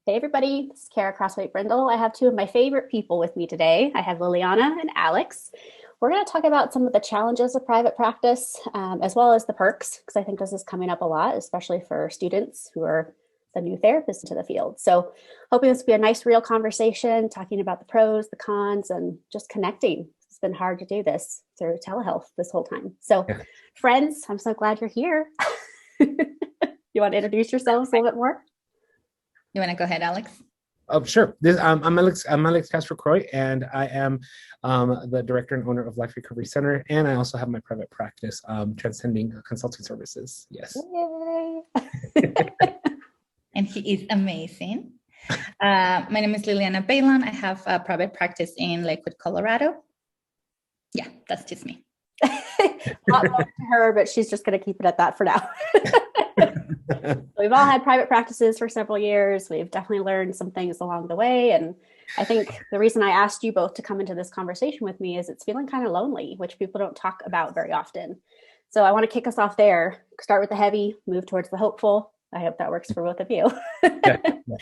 Hey everybody, this is Khara Brindle. I have two of my favorite people with me today. I have Liliana and Alex. We're going to talk about some of the challenges of private practice, as well as the perks, because I think this is coming up a lot, especially for students who are the new therapists into the field. So, hoping this will be a nice, real conversation, talking about the pros, the cons, and just connecting. It's been hard to do this through telehealth this whole time. So, Yeah. friends, I'm so glad you're here. You want to introduce yourselves a little bit more? You want to go ahead, Alex? Sure. I'm Alex. I'm Alex Castro Croy, and I am the director and owner of Life Recovery Center, and I also have my private practice, Transcending Consulting Services. Yes. Yay! And he is amazing. My name is Liliana Baylon. I have a private practice in Lakewood, Colorado. Yeah, that's just me. Not much to her, but she's just going to keep it at that for now. We've all had private practices for several years. We've definitely learned some things along the way. And I think the reason I asked you both to come into this conversation with me is it's feeling kind of lonely, which people don't talk about very often. So I want to kick us off there, start with the heavy, move towards the hopeful. I hope that works for both of you. Yeah,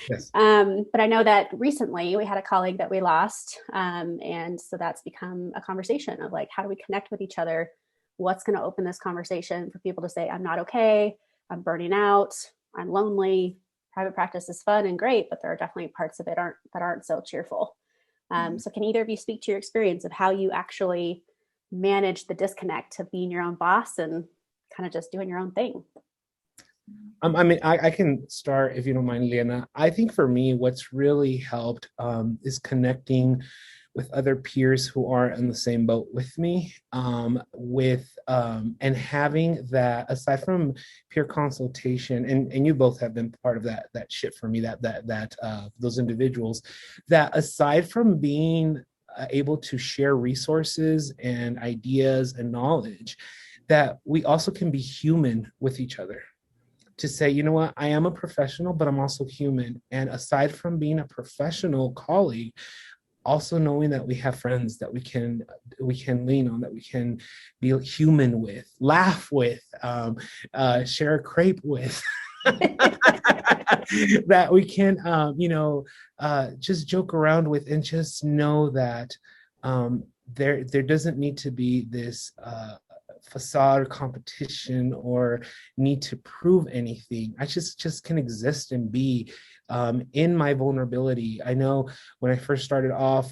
yes. But I know that recently we had a colleague that we lost. And so that's become a conversation of like, how do we connect with each other? What's going to open this conversation for people to say, I'm not okay. I'm burning out. I'm lonely. Private practice is fun and great, but there are definitely parts of it that aren't so cheerful. So can either of you speak to your experience of how you actually manage the disconnect of being your own boss and kind of just doing your own thing? I can start if you don't mind, Liana. I think for me, what's really helped is connecting with other peers who are in the same boat with me, and having that aside from peer consultation, and you both have been part of that shit for me, that those individuals, that aside from being able to share resources and ideas and knowledge, that we also can be human with each other, to say, you know what, I am a professional, but I'm also human. And aside from being a professional colleague, also knowing that we have friends that we can lean on, that we can be human with, laugh with, share a crepe with, that we can, just joke around with, and just know that there doesn't need to be this facade or competition or need to prove anything. I just can exist and be in my vulnerability. I know when I first started off,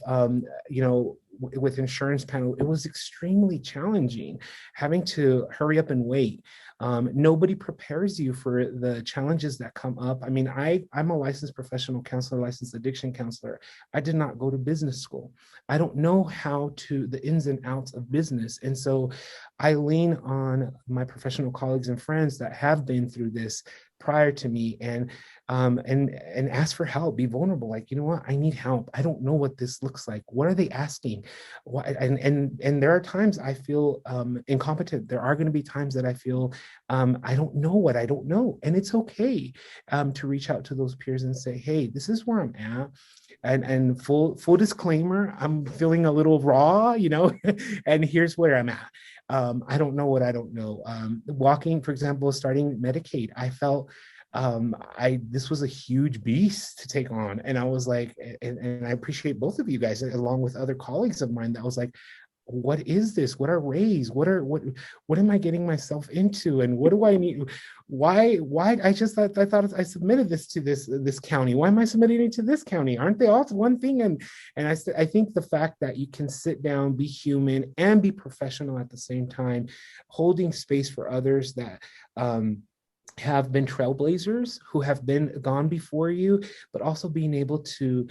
with insurance panel, it was extremely challenging having to hurry up and wait. Nobody prepares you for the challenges that come up. I mean, I'm a licensed professional counselor, licensed addiction counselor. I did not go to business school. I don't know the ins and outs of business. And so I lean on my professional colleagues and friends that have been through this prior to me, and ask for help, be vulnerable. Like, you know what, I need help. I don't know what this looks like. What are they asking? Why? And there are times I feel incompetent. There are going to be times that I feel I don't know what I don't know, and it's okay to reach out to those peers and say, hey, this is where I'm at. And full disclaimer, I'm feeling a little raw, and here's where I'm at. I don't know what I don't know. Walking, for example, starting Medicaid, I felt this was a huge beast to take on. And I was like, and I appreciate both of you guys, along with other colleagues of mine, that was like, what is this? What are rays? What am I getting myself into? And what do I need? Why I thought I submitted this to this county. Why am I submitting it to this county? Aren't they all one thing? And I think the fact that you can sit down, be human, and be professional at the same time, holding space for others that have been trailblazers, who have been gone before you, but also being able to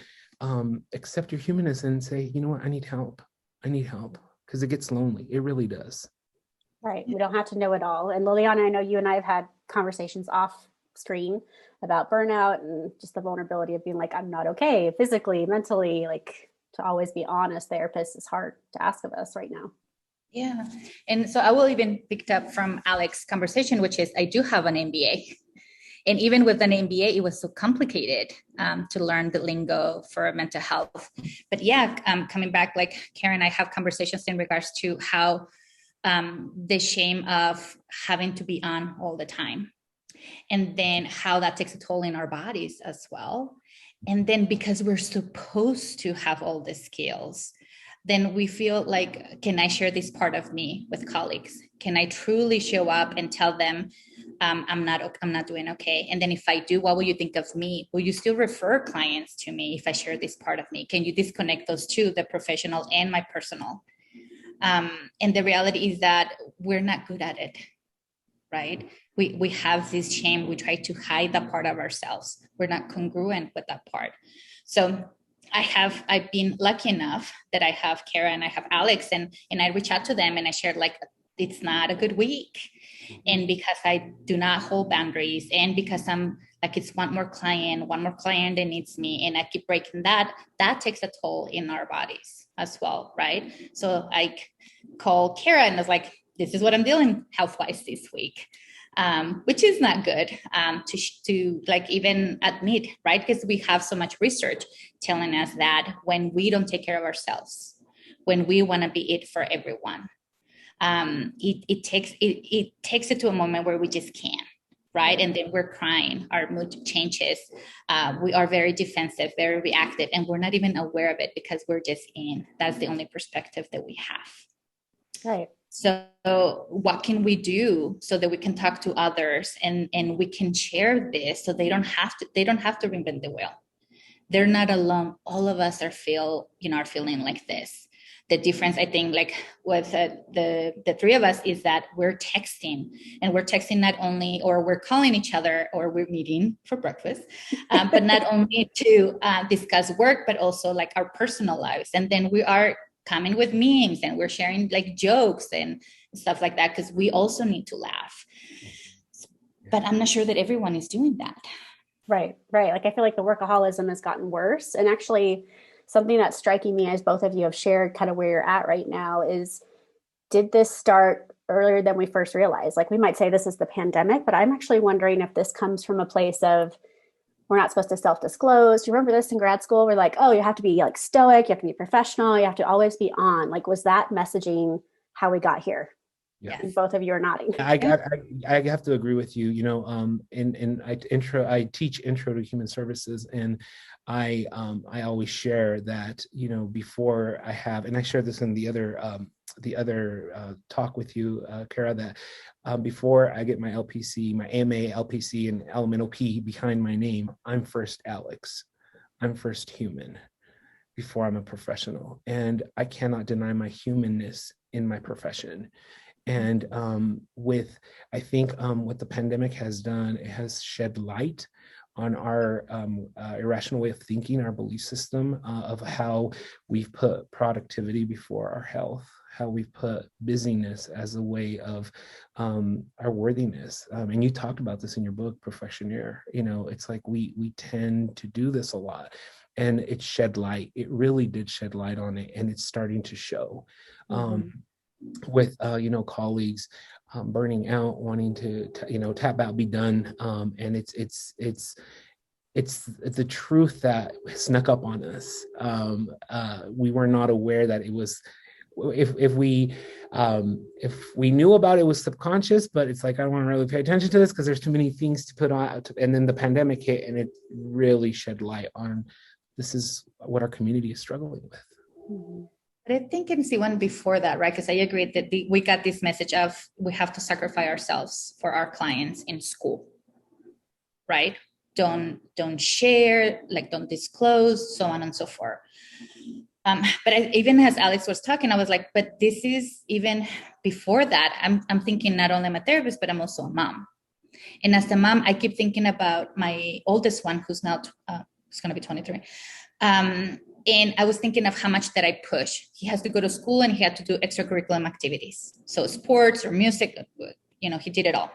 accept your humanness and say, you know what, I need help. I need help, because it gets lonely. It really does. Right. We don't have to know it all. And Liliana, I know you and I have had conversations off screen about burnout and just the vulnerability of being like, I'm not okay physically, mentally, like to always be honest. Therapist is hard to ask of us right now. Yeah. And so I will even pick up from Alex's conversation, which is I do have an MBA. And even with an MBA, it was so complicated to learn the lingo for mental health. But yeah, coming back, like Karen and I have conversations in regards to how the shame of having to be on all the time. and then how that takes a toll in our bodies as well. And then because we're supposed to have all the skills, then we feel like, can I share this part of me with colleagues? Can I truly show up and tell them, I'm not doing okay? And then if I do, what will you think of me? Will you still refer clients to me if I share this part of me? Can you disconnect those two, the professional and my personal? And the reality is that we're not good at it, right? We have this shame. We try to hide that part of ourselves. We're not congruent with that part. So I've been lucky enough that I have Khara and I have Alex, and I reach out to them and I shared, like, it's not a good week. And because I do not hold boundaries, and because I'm like, it's one more client that needs me, and I keep breaking that takes a toll in our bodies as well, right? So I call Khara and was like, this is what I'm dealing health-wise this week. Which is not good to like even admit, right? Because we have so much research telling us that when we don't take care of ourselves, when we want to be it for everyone, it takes it to a moment where we just can't, right? And then we're crying, our mood changes, we are very defensive, very reactive, and we're not even aware of it because we're just that's the only perspective that we have. Right. So what can we do so that we can talk to others and we can share this so they don't have to reinvent the wheel. They're not alone. All of us are feeling like this. The difference, I think, like with the three of us, is that we're texting, and we're texting not only, or we're calling each other, or we're meeting for breakfast, but not only to discuss work, but also like our personal lives. And then we are coming with memes, and we're sharing like jokes and stuff like that, because we also need to laugh. But I'm not sure that everyone is doing that. Right. Like, I feel like the workaholism has gotten worse. And actually, something that's striking me, as both of you have shared kind of where you're at right now, is, did this start earlier than we first realized? Like, we might say this is the pandemic, but I'm actually wondering if this comes from a place of, we're not supposed to self-disclose. Do you remember this in grad school? We're like, oh, you have to be like stoic, you have to be professional, you have to always be on. Like, was that messaging how we got here? Yeah. And both of you are nodding. I have to agree with you. I teach intro to human services, and I always share that, before I have, and I shared this in the other talk with you, Khara, that before I get my LPC, my AMA, LPC, and LMNOP behind my name, I'm first Alex. I'm first human before I'm a professional. And I cannot deny my humanness in my profession. And I think what the pandemic has done, it has shed light on our irrational way of thinking, our belief system of how we've put productivity before our health, how we've put busyness as a way of our worthiness. And you talked about this in your book, Professionaire. It's like we tend to do this a lot. And it shed light. It really did shed light on it. And it's starting to show. With colleagues burning out, wanting to tap out, be done, and it's the truth that snuck up on us. We were not aware that it was. If we knew about it, was subconscious, but it's like, I don't want to really pay attention to this because there's too many things to put on. And then the pandemic hit, and it really shed light on this is what our community is struggling with. Mm-hmm. But I think it's the one before that, right? Because I agree that we got this message of we have to sacrifice ourselves for our clients in school, right? Don't share, like, don't disclose, so on and so forth. But even as Alex was talking, I was like, but this is even before that. I'm thinking not only I'm a therapist, but I'm also a mom. And as a mom, I keep thinking about my oldest one, who's now it's going to be 23. And I was thinking of how much that I push. He has to go to school and he had to do extracurricular activities. So sports or music, he did it all.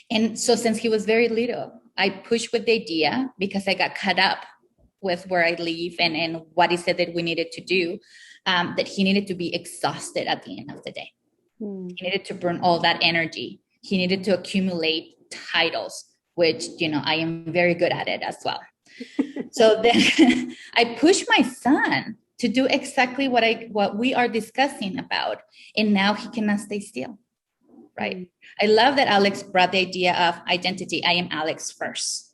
And so since he was very little, I pushed with the idea, because I got caught up with where I live and what he said that we needed to do, that he needed to be exhausted at the end of the day. He needed to burn all that energy. He needed to accumulate titles, which, I am very good at it as well. So then I pushed my son to do exactly what we are discussing about. And now he cannot stay still. right? I love that Alex brought the idea of identity. I am Alex first.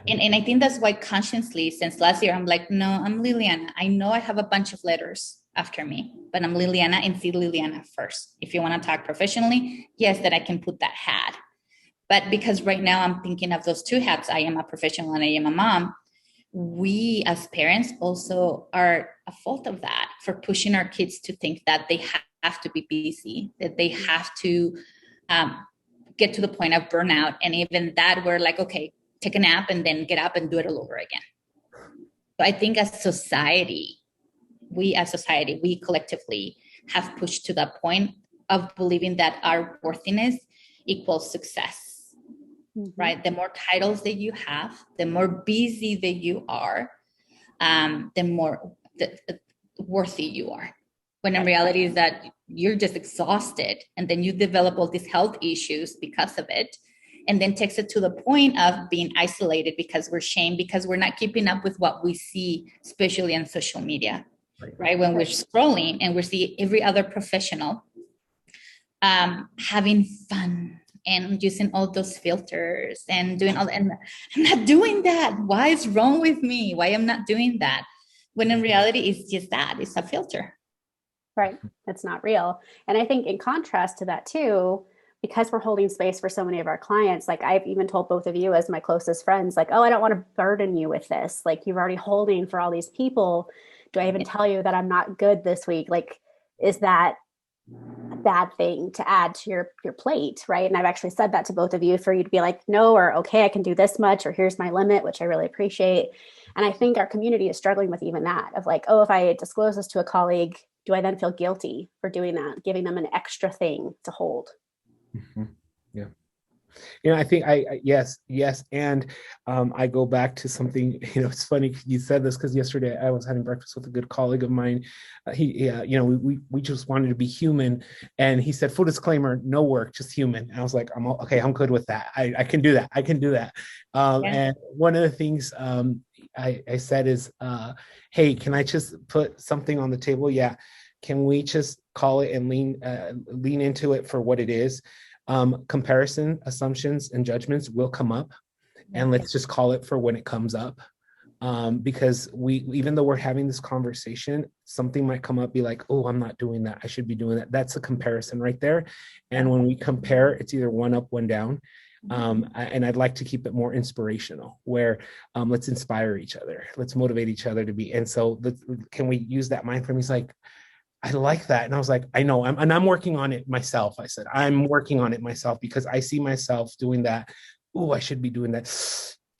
And I think that's why consciously since last year, I'm like, no, I'm Liliana. I know I have a bunch of letters after me, but I'm Liliana and see Liliana first. If you want to talk professionally, yes, that I can put that hat. But because right now I'm thinking of those two hats, I am a professional and I am a mom. We as parents also are a fault of that for pushing our kids to think that they have to be busy, that they have to get to the point of burnout. And even that we're like, okay, take a nap and then get up and do it all over again. So I think as society, we collectively have pushed to that point of believing that our worthiness equals success, right? The more titles that you have, the more busy that you are, the more worthy you are. When in reality is that you're just exhausted and then you develop all these health issues because of it. And then takes it to the point of being isolated because we're shamed, because we're not keeping up with what we see, especially on social media, right? When we're scrolling and we see every other professional having fun and using all those filters and doing all that. And I'm not doing that. Why is wrong with me? Why I'm not doing that? When in reality, it's just that. It's a filter. Right. It's not real. And I think in contrast to that too, because we're holding space for so many of our clients, like I've even told both of you as my closest friends, like, oh, I don't want to burden you with this. Like you're already holding for all these people. Do I even tell you that I'm not good this week? Like, is that a bad thing to add to your plate? Right. And I've actually said that to both of you for you to be like, no, or okay, I can do this much, or here's my limit, which I really appreciate. And I think our community is struggling with even that of like, oh, if I disclose this to a colleague, do I then feel guilty for doing that, giving them an extra thing to hold? Yeah. I think yes. And I go back to something, it's funny you said this because yesterday I was having breakfast with a good colleague of mine. We just wanted to be human. And he said, full disclaimer, no work, just human. And I was like, I'm good with that. I can do that. And one of the things I said is, hey, can I just put something on the table? Yeah. Can we just call it and lean into it for what it is? Comparison, assumptions, and judgments will come up, and let's just call it for when it comes up. Because even though we're having this conversation, something might come up, be like, oh, I'm not doing that. I should be doing that. That's a comparison right there. And when we compare, it's either one up, one down. And I'd like to keep it more inspirational, where let's inspire each other. Let's motivate each other to be. And so can we use that mind frame? He's like, I like that. And I was like, I know, I'm working on it myself. I said, I'm working on it myself because I see myself doing that. Oh, I should be doing that.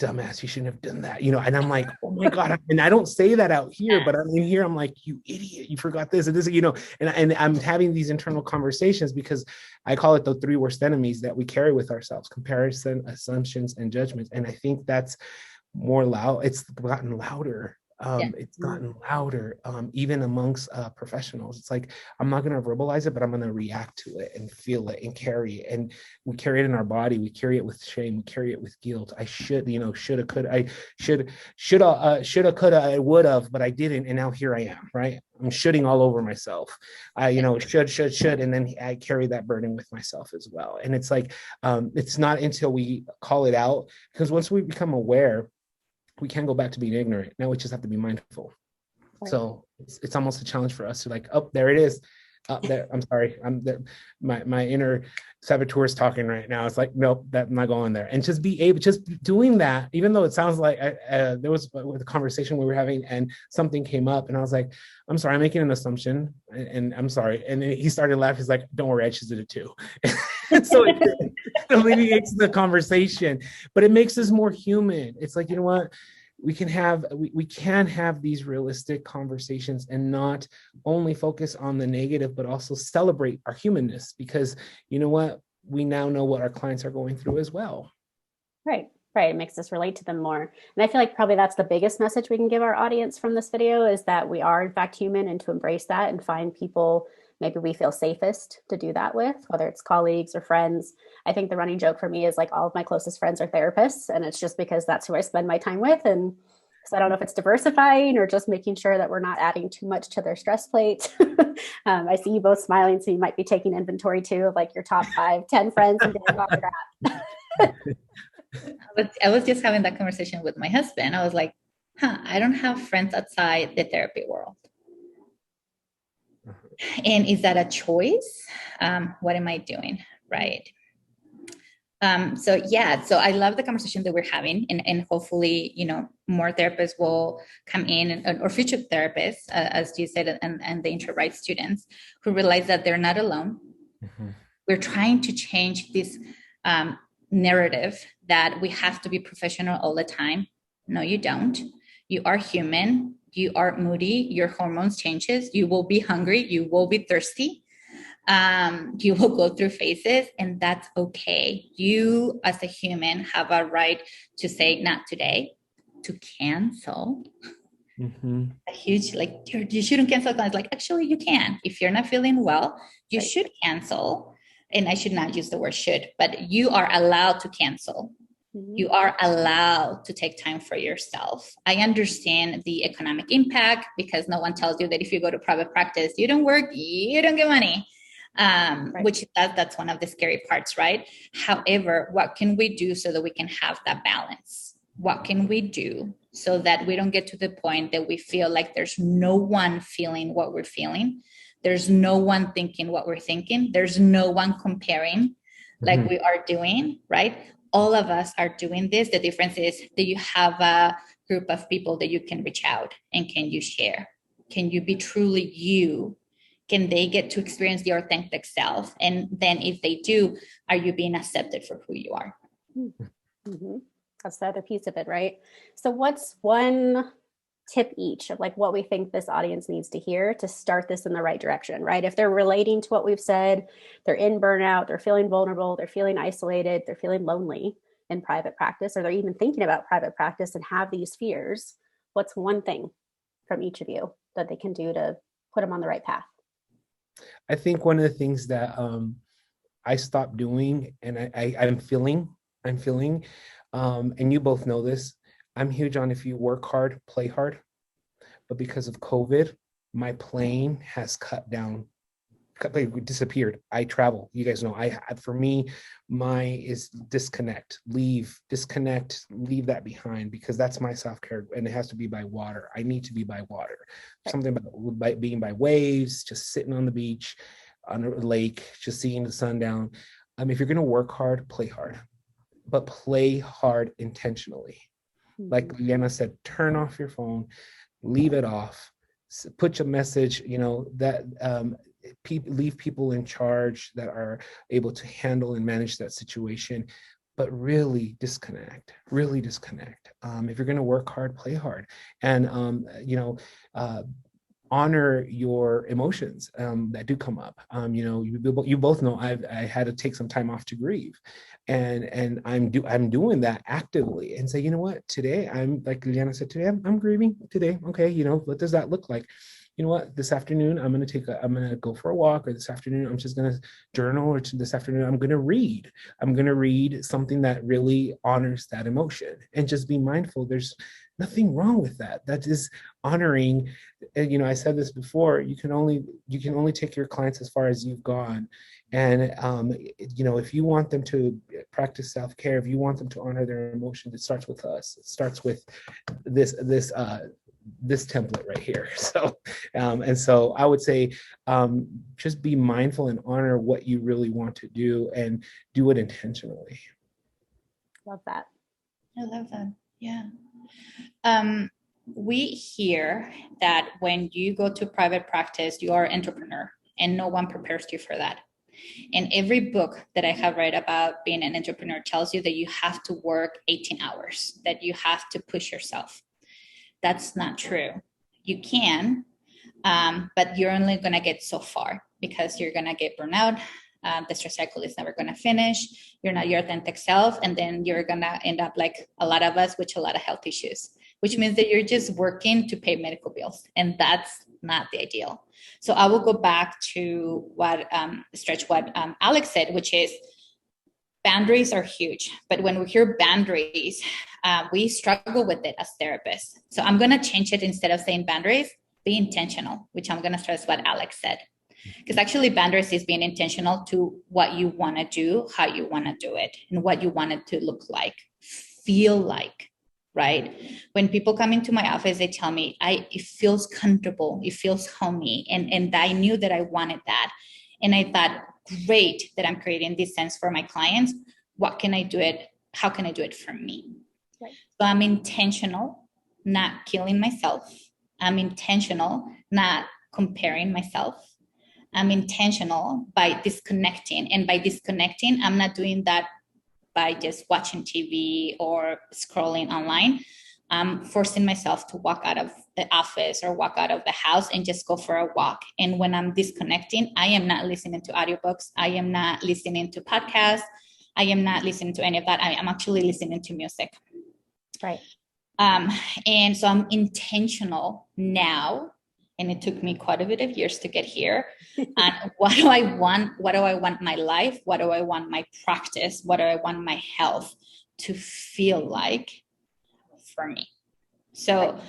Dumbass, you shouldn't have done that. And I'm like, oh my God. And I don't say that out here, but I'm in here. I'm like, you idiot, you forgot this and this, and I'm having these internal conversations because I call it the three worst enemies that we carry with ourselves: comparison, assumptions, and judgments. And I think that's more loud. It's gotten louder. It's gotten louder, even amongst professionals. It's like, I'm not going to verbalize it, but I'm going to react to it and feel it and carry it. And we carry it in our body. We carry it with shame. We carry it with guilt. I should, shoulda, coulda. I shoulda, coulda, I would have, but I didn't. And now here I am, right? I'm shooting all over myself. I, should. And then I carry that burden with myself as well. And it's like, it's not until we call it out, because once we become aware, we can't go back to being ignorant. Now we just have to be mindful. Right. So it's almost a challenge for us to like, oh, there it is. Up there. I'm sorry. My inner saboteur is talking right now. It's like, nope, I'm not going there. And just doing that, even though it sounds like there was a conversation we were having and something came up and I was like, I'm sorry, I'm making an assumption and I'm sorry. And he started laughing. He's like, don't worry, I just did it too. So it alleviates the conversation, but it makes us more human. It's like, you know what? We can have these realistic conversations and not only focus on the negative, but also celebrate our humanness, because you know what? We now know what our clients are going through as well. Right. It makes us relate to them more. And I feel like probably that's the biggest message we can give our audience from this video, is that we are in fact human, and to embrace that and find people maybe we feel safest to do that with, whether it's colleagues or friends. I think the running joke for me is like all of my closest friends are therapists, and it's just because that's who I spend my time with. And So I don't know if it's diversifying or just making sure that we're not adding too much to their stress plate. I see you both smiling, so you might be taking inventory too of like your top 5, 10 friends and getting autograph. I was just having that conversation with my husband. I was like, I don't have friends outside the therapy world. And is that a choice? What am I doing? Right. So I love the conversation that we're having, and hopefully, more therapists will come in, or future therapists, as you said, and the intro right students who realize that they're not alone. Mm-hmm. We're trying to change this narrative that we have to be professional all the time. No, you don't. You are human. You are moody. Your hormones changes. You will be hungry. You will be thirsty. You will go through phases, and that's okay. You as a human have a right to say not today, to cancel. Mm-hmm. A huge, you shouldn't cancel. It's like, actually you can. If you're not feeling well, you should cancel. And I should not use the word should, but you are allowed to cancel. Mm-hmm. You are allowed to take time for yourself. I understand the economic impact, because no one tells you that if you go to private practice, you don't work, you don't get money. Right. Which that's one of the scary parts, right? However, what can we do so that we can have that balance? What can we do so that we don't get to the point that we feel like there's no one feeling what we're feeling? There's no one thinking what we're thinking. There's no one comparing like we are doing, right? All of us are doing this. The difference is that you have a group of people that you can reach out, and can you share? Can you be truly you? Can they get to experience the authentic self? And then if they do, are you being accepted for who you are? Mm-hmm. That's the other piece of it, right? So what's one tip each of like what we think this audience needs to hear to start this in the right direction, right? If they're relating to what we've said, they're in burnout, they're feeling vulnerable, they're feeling isolated, they're feeling lonely in private practice, or they're even thinking about private practice and have these fears, what's one thing from each of you that they can do to put them on the right path? I think one of the things that I stopped doing, and I'm feeling, and you both know this, I'm huge on if you work hard, play hard. But because of COVID, my plane has disappeared. I travel. You guys know, for me, is disconnect, leave that behind, because that's my self-care, and it has to be by water. I need to be by water. Something about being by waves, just sitting on the beach, on a lake, just seeing the sun down. If you're going to work hard, play hard, but play hard intentionally. Mm-hmm. Like Liliana said, turn off your phone, leave it off, put your message, that leave people in charge that are able to handle and manage that situation, but really disconnect. If you're going to work hard, play hard, and honor your emotions that do come up. You both know I had to take some time off to grieve, and I'm doing that actively, and say, you know what, today I'm, like Liliana said, today I'm grieving today. Okay, what does that look like? You know what, this afternoon I'm going to go for a walk, or this afternoon I'm just going to journal, or this afternoon I'm going to read something that really honors that emotion, and just be mindful. There's nothing wrong with that. That is honoring. I said this before, you can only take your clients as far as you've gone. And if you want them to practice self-care, if you want them to honor their emotions, it starts with us. It starts with this template right here. So and so I would say just be mindful and honor what you really want to do, and do it intentionally. Love that. I love that. Yeah. We hear that when you go to private practice, you are an entrepreneur, and no one prepares you for that. And every book that I have read about being an entrepreneur tells you that you have to work 18 hours, that you have to push yourself. That's not true. You can, but you're only going to get so far, because you're going to get burnout. The stress cycle is never going to finish. You're not your authentic self. And then you're going to end up like a lot of us, with a lot of health issues, which means that you're just working to pay medical bills. And that's not the ideal. So I will go back to what Alex said, which is boundaries are huge, but when we hear boundaries, we struggle with it as therapists. So I'm going to change it. Instead of saying boundaries, be intentional, which I'm going to stress what Alex said. Because actually boundaries is being intentional to what you want to do, how you want to do it, and what you want it to look like, feel like, right? When people come into my office, they tell me, it feels comfortable, it feels homey. And I knew that I wanted that. And I thought, great that I'm creating this sense for my clients. What can I do it? How can I do it for me? Right. So I'm intentional, not killing myself. I'm intentional, not comparing myself. I'm intentional by disconnecting. And by disconnecting, I'm not doing that by just watching TV or scrolling online. I'm forcing myself to walk out of the office or walk out of the house and just go for a walk. And when I'm disconnecting, I am not listening to audiobooks. I am not listening to podcasts. I am not listening to any of that. I am actually listening to music. Right. And so I'm intentional now. And it took me quite a bit of years to get here. And what do I want? What do I want my life? What do I want my practice? What do I want my health to feel like for me? So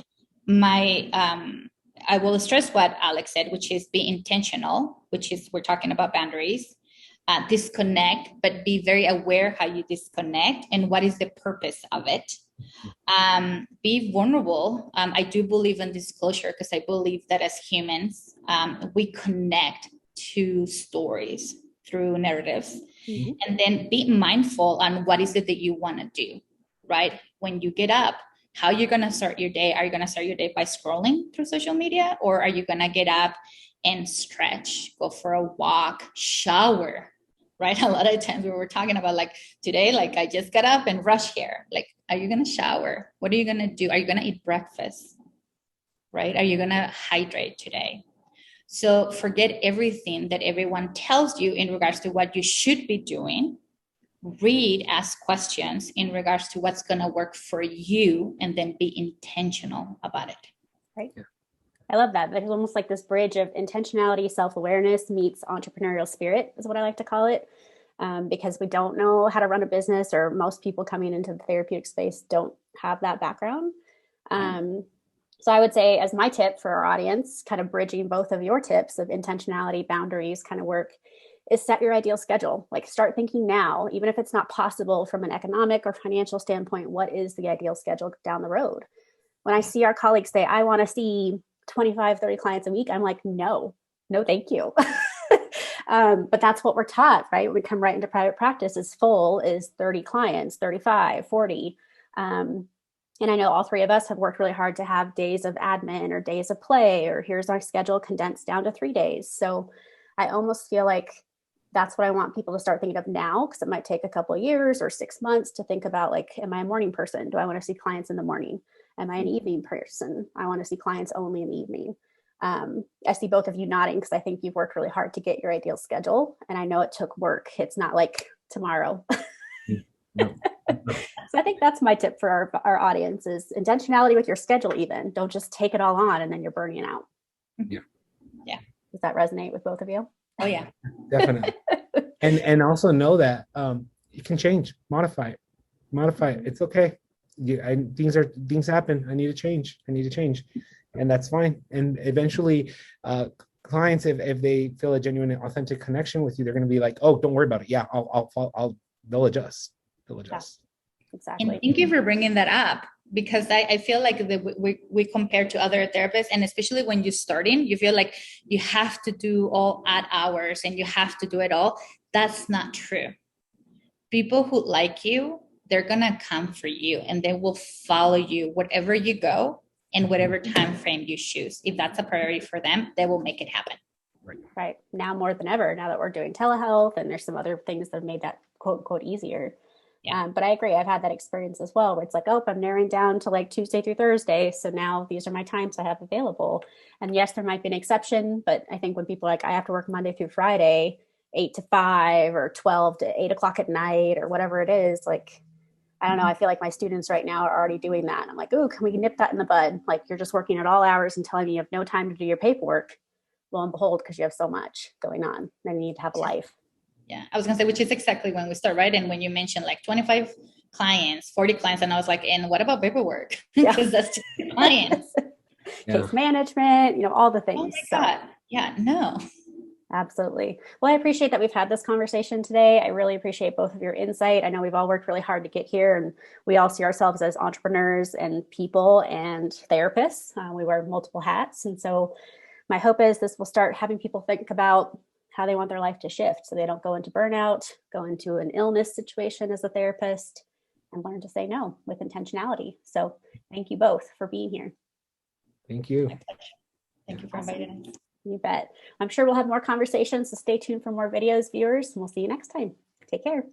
I will stress what Alex said, which is be intentional, which is we're talking about boundaries. Disconnect, but be very aware how you disconnect and what is the purpose of it. Be vulnerable. I do believe in disclosure because I believe that as humans, we connect to stories through narratives. Mm-hmm. And then be mindful on what is it that you want to do, right? When you get up, how you're going to start your day. Are you going to start your day by scrolling through social media, or are you going to get up and stretch, go for a walk, shower, right? A lot of times we were talking about like today, like I just got up and rush here. Like, are you going to shower? What are you going to do? Are you going to eat breakfast? Right? Are you going to hydrate today? So forget everything that everyone tells you in regards to what you should be doing. Read, ask questions in regards to what's going to work for you, and then be intentional about it. Right. I love that. There's almost like this bridge of intentionality, self-awareness meets entrepreneurial spirit is what I like to call it. Because we don't know how to run a business, or most people coming into the therapeutic space don't have that background. So I would say as my tip for our audience, kind of bridging both of your tips of intentionality, boundaries kind of work, is set your ideal schedule. Like start thinking now, even if it's not possible from an economic or financial standpoint, what is the ideal schedule down the road? When I see our colleagues say, I want to see 25, 30 clients a week, I'm like, no, thank you. But that's what we're taught, right? We come right into private practice is full is 30 clients, 35, 40. And I know all three of us have worked really hard to have days of admin or days of play, or here's our schedule condensed down to 3 days. So I almost feel like that's what I want people to start thinking of now, because it might take a couple of years or 6 months to think about, like, am I a morning person? Do I want to see clients in the morning? Am I an evening person? I want to see clients only in the evening. I see both of you nodding because I think you've worked really hard to get your ideal schedule. And I know it took work. It's not like tomorrow. No. So I think that's my tip for our audience is intentionality with your schedule even. Don't just take it all on and then you're burning out. Yeah. Yeah. Does that resonate with both of you? Oh, yeah. Definitely. And also know that you can change, modify it. It's okay. Things happen. I need to change. And that's fine. And eventually clients, if they feel a genuine, authentic connection with you, they're going to be like, oh, don't worry about it. Yeah, they'll adjust. Yeah, exactly. And thank you for bringing that up, because I feel like we compare to other therapists, and especially when you're starting, you feel like you have to do all odd hours and you have to do it all. That's not true. People who like you, they're going to come for you and they will follow you wherever you go and whatever time frame you choose. If that's a priority for them, they will make it happen. Right. Now more than ever, now that we're doing telehealth and there's some other things that have made that quote unquote easier. Yeah. But I agree. I've had that experience as well, where it's like, oh, I'm narrowing down to like Tuesday through Thursday. So now these are my times I have available. And yes, there might be an exception, but I think when people are like, I have to work Monday through Friday, 8 to 5 or 12 to 8 o'clock at night or whatever it is, like, I don't know. I feel like my students right now are already doing that. I'm like, oh, can we nip that in the bud? Like, you're just working at all hours and telling me you have no time to do your paperwork. Lo and behold, because you have so much going on, then you need to have a life. Yeah, I was gonna say, which is exactly when we start, right? And when you mentioned like 25 clients, 40 clients, and I was like, and what about paperwork? Because that's just the clients. Case management, you know, all the things. Oh my God. Yeah, no. Absolutely. Well, I appreciate that we've had this conversation today. I really appreciate both of your insight. I know we've all worked really hard to get here, and we all see ourselves as entrepreneurs and people and therapists. We wear multiple hats. And so my hope is this will start having people think about how they want their life to shift so they don't go into burnout, go into an illness situation as a therapist, and learn to say no with intentionality. So thank you both for being here. Thank you. My pleasure. Thank you for inviting us. You bet. I'm sure we'll have more conversations, so stay tuned for more videos, viewers, and we'll see you next time. Take care.